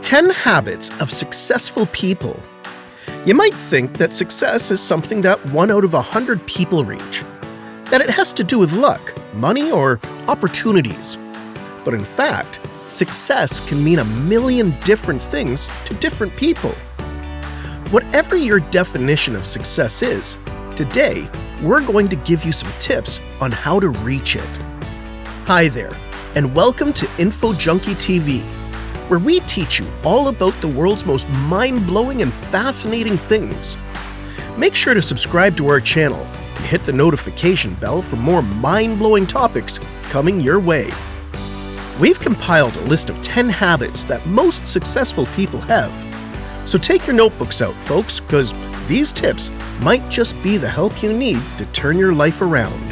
10 Habits of Successful People. You might think that success is something that 1 out of 100 people reach, that it has to do with luck, money, or opportunities. But in fact, success can mean a million different things to different people. Whatever your definition of success is, today we're going to give you some tips on how to reach it. Hi there, and welcome to Junkie TV, where we teach you all about the world's most mind-blowing and fascinating things. Make sure to subscribe to our channel and hit the notification bell for more mind-blowing topics coming your way. We've compiled a list of 10 habits that most successful people have. So take your notebooks out, folks, because these tips might just be the help you need to turn your life around.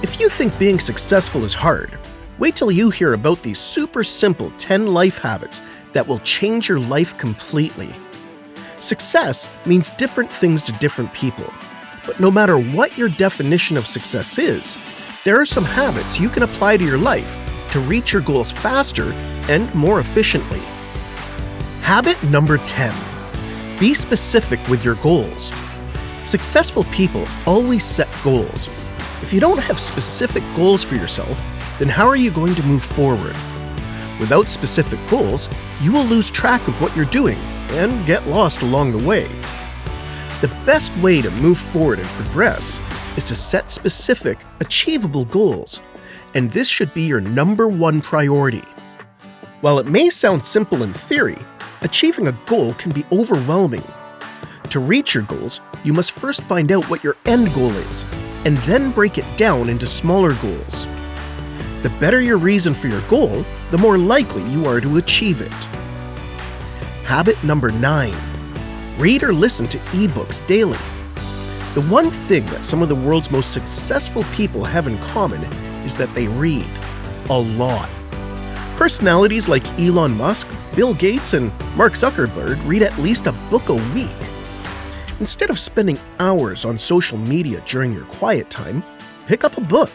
If you think being successful is hard, wait till you hear about these super simple 10 life habits that will change your life completely. Success means different things to different people, but no matter what your definition of success is, there are some habits you can apply to your life to reach your goals faster and more efficiently. Habit number 10. Be specific with your goals. Successful people always set goals. If you don't have specific goals for yourself, then how are you going to move forward? Without specific goals, you will lose track of what you're doing and get lost along the way. The best way to move forward and progress is to set specific, achievable goals, and this should be your number one priority. While it may sound simple in theory, achieving a goal can be overwhelming. To reach your goals, you must first find out what your end goal is, and then break it down into smaller goals. The better your reason for your goal, the more likely you are to achieve it. Habit number 9. Read or listen to ebooks daily. The one thing that some of the world's most successful people have in common is that they read a lot. Personalities like Elon Musk, Bill Gates, and Mark Zuckerberg read at least a book a week. Instead of spending hours on social media during your quiet time, pick up a book.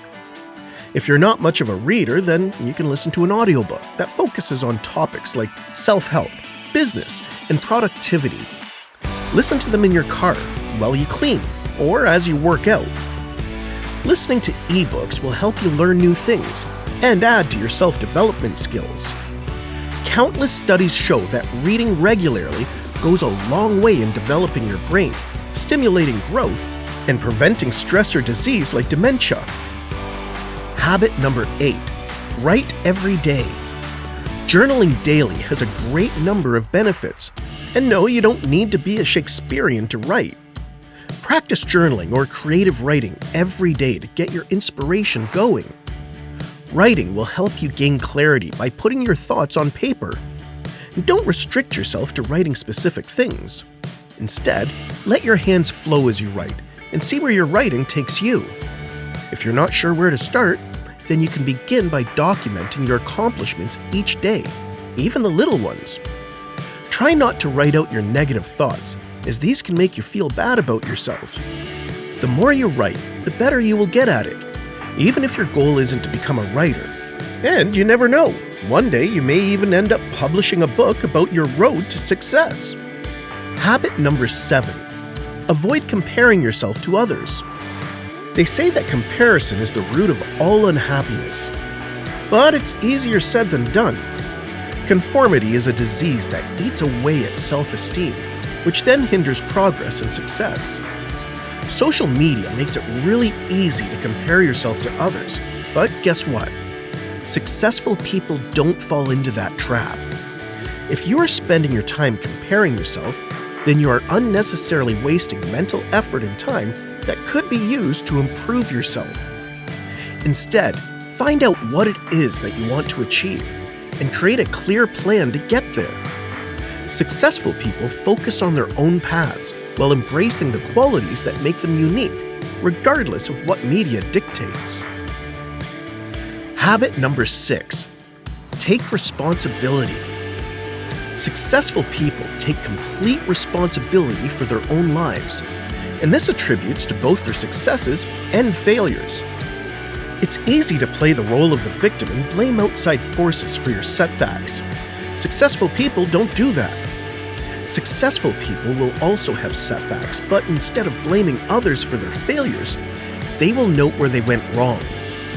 If you're not much of a reader, then you can listen to an audiobook that focuses on topics like self-help, business, and productivity. Listen to them in your car, while you clean, or as you work out. Listening to ebooks will help you learn new things and add to your self-development skills. Countless studies show that reading regularly goes a long way in developing your brain, stimulating growth, and preventing stress or disease like dementia. Habit number 8. Write every day. Journaling daily has a great number of benefits, and no, you don't need to be a Shakespearean to write. Practice journaling or creative writing every day to get your inspiration going. Writing will help you gain clarity by putting your thoughts on paper. And don't restrict yourself to writing specific things. Instead, let your hands flow as you write and see where your writing takes you. If you're not sure where to start, then you can begin by documenting your accomplishments each day, even the little ones. Try not to write out your negative thoughts, as these can make you feel bad about yourself. The more you write, the better you will get at it, even if your goal isn't to become a writer. And you never know, one day you may even end up publishing a book about your road to success. Habit number 7. Avoid comparing yourself to others. They say that comparison is the root of all unhappiness, but it's easier said than done. Conformity is a disease that eats away at self-esteem, which then hinders progress and success. Social media makes it really easy to compare yourself to others, but guess what? Successful people don't fall into that trap. If you are spending your time comparing yourself, then you are unnecessarily wasting mental effort and time that could be used to improve yourself. Instead, find out what it is that you want to achieve and create a clear plan to get there. Successful people focus on their own paths while embracing the qualities that make them unique, regardless of what media dictates. Habit number 6. Take responsibility. Successful people take complete responsibility for their own lives, and this attributes to both their successes and failures. It's easy to play the role of the victim and blame outside forces for your setbacks. Successful people don't do that. Successful people will also have setbacks, but instead of blaming others for their failures, they will note where they went wrong,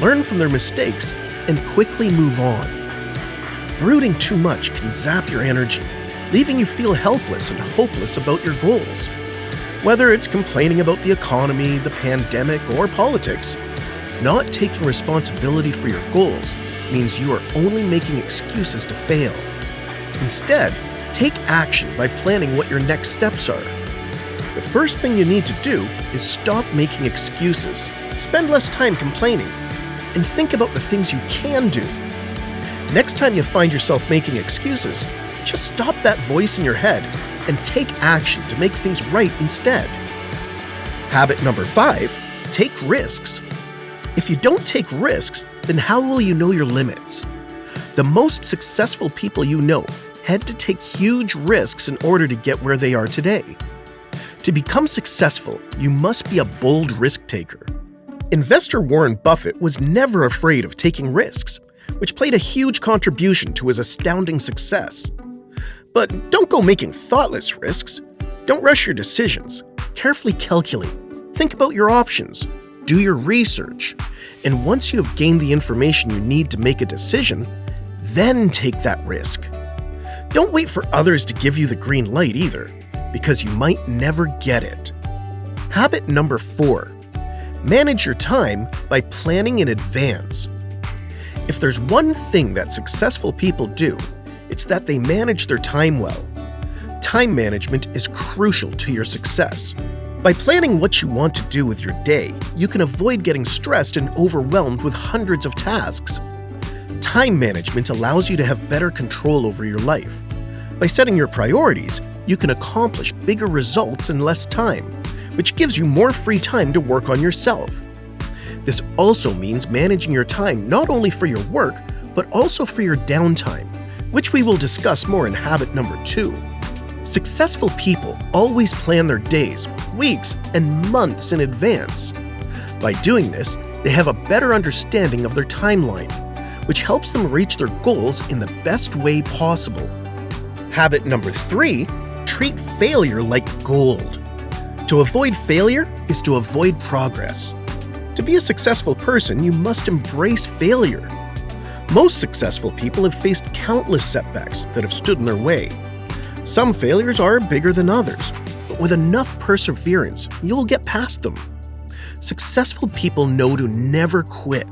learn from their mistakes, and quickly move on. Brooding too much can zap your energy, leaving you feel helpless and hopeless about your goals. Whether it's complaining about the economy, the pandemic, or politics, not taking responsibility for your goals means you are only making excuses to fail. Instead, take action by planning what your next steps are. The first thing you need to do is stop making excuses, spend less time complaining, and think about the things you can do. Next time you find yourself making excuses, just stop that voice in your head and take action to make things right instead. Habit number 5, take risks. If you don't take risks, then how will you know your limits? The most successful people you know had to take huge risks in order to get where they are today. To become successful, you must be a bold risk taker. Investor Warren Buffett was never afraid of taking risks, which played a huge contribution to his astounding success. But don't go making thoughtless risks. Don't rush your decisions. Carefully calculate. Think about your options. Do your research. And once you have gained the information you need to make a decision, then take that risk. Don't wait for others to give you the green light either, because you might never get it. Habit number 4, manage your time by planning in advance. If there's one thing that successful people do, it's that they manage their time well. Time management is crucial to your success. By planning what you want to do with your day, you can avoid getting stressed and overwhelmed with hundreds of tasks. Time management allows you to have better control over your life. By setting your priorities, you can accomplish bigger results in less time, which gives you more free time to work on yourself. This also means managing your time not only for your work, but also for your downtime, which we will discuss more in habit number 2. Successful people always plan their days, weeks, and months in advance. By doing this, they have a better understanding of their timeline, which helps them reach their goals in the best way possible. Habit number 3, treat failure like gold. To avoid failure is to avoid progress. To be a successful person, you must embrace failure. Most successful people have faced countless setbacks that have stood in their way. Some failures are bigger than others, but with enough perseverance, you'll get past them. Successful people know to never quit.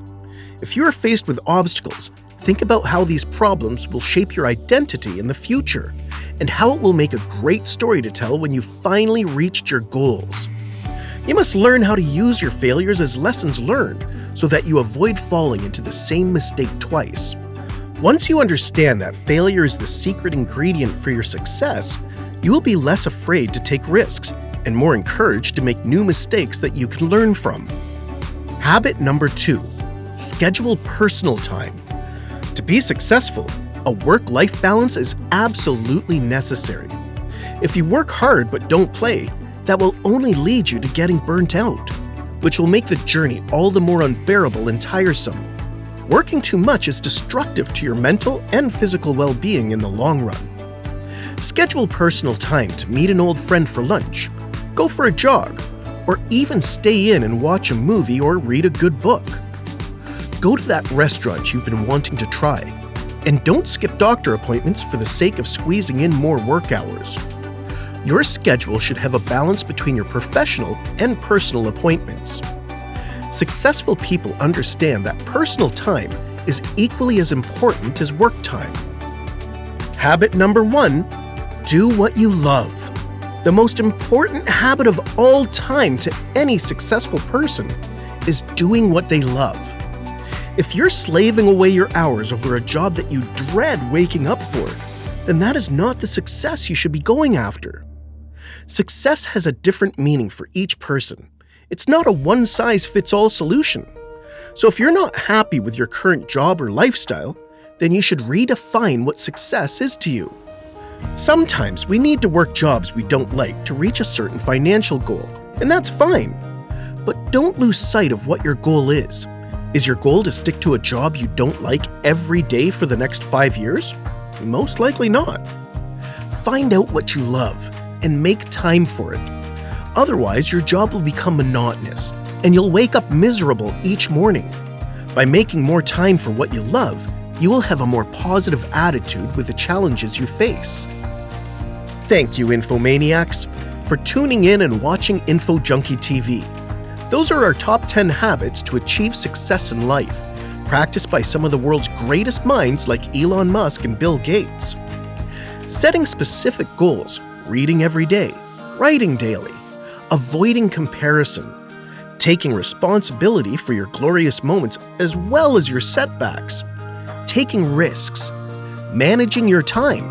If you are faced with obstacles, think about how these problems will shape your identity in the future, and how it will make a great story to tell when you finally reached your goals. You must learn how to use your failures as lessons learned so that you avoid falling into the same mistake twice. Once you understand that failure is the secret ingredient for your success, you will be less afraid to take risks and more encouraged to make new mistakes that you can learn from. Habit number 2, schedule personal time. To be successful, a work-life balance is absolutely necessary. If you work hard but don't play, that will only lead you to getting burnt out, which will make the journey all the more unbearable and tiresome. Working too much is destructive to your mental and physical well-being in the long run. Schedule personal time to meet an old friend for lunch, go for a jog, or even stay in and watch a movie or read a good book. Go to that restaurant you've been wanting to try, and don't skip doctor appointments for the sake of squeezing in more work hours. Your schedule should have a balance between your professional and personal appointments. Successful people understand that personal time is equally as important as work time. Habit number 1, do what you love. The most important habit of all time to any successful person is doing what they love. If you're slaving away your hours over a job that you dread waking up for, then that is not the success you should be going after. Success has a different meaning for each person. It's not a one-size-fits-all solution. So if you're not happy with your current job or lifestyle, then you should redefine what success is to you. Sometimes we need to work jobs we don't like to reach a certain financial goal, and that's fine. But don't lose sight of what your goal is. Is your goal to stick to a job you don't like every day for the next 5 years? Most likely not. Find out what you love and make time for it. Otherwise, your job will become monotonous and you'll wake up miserable each morning. By making more time for what you love, you will have a more positive attitude with the challenges you face. Thank you, Infomaniacs, for tuning in and watching Info Junkie TV. Those are our top 10 habits to achieve success in life, practiced by some of the world's greatest minds like Elon Musk and Bill Gates. Setting specific goals, reading every day, writing daily, avoiding comparison, taking responsibility for your glorious moments as well as your setbacks, taking risks, managing your time,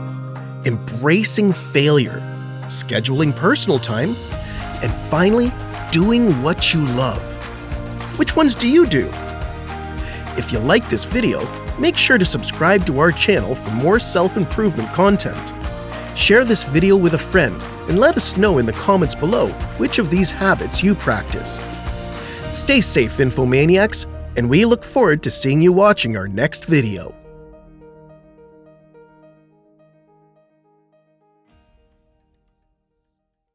embracing failure, scheduling personal time, and finally, doing what you love. Which ones do you do? If you like this video, make sure to subscribe to our channel for more self-improvement content. Share this video with a friend and let us know in the comments below which of these habits you practice. Stay safe, Infomaniacs, and we look forward to seeing you watching our next video.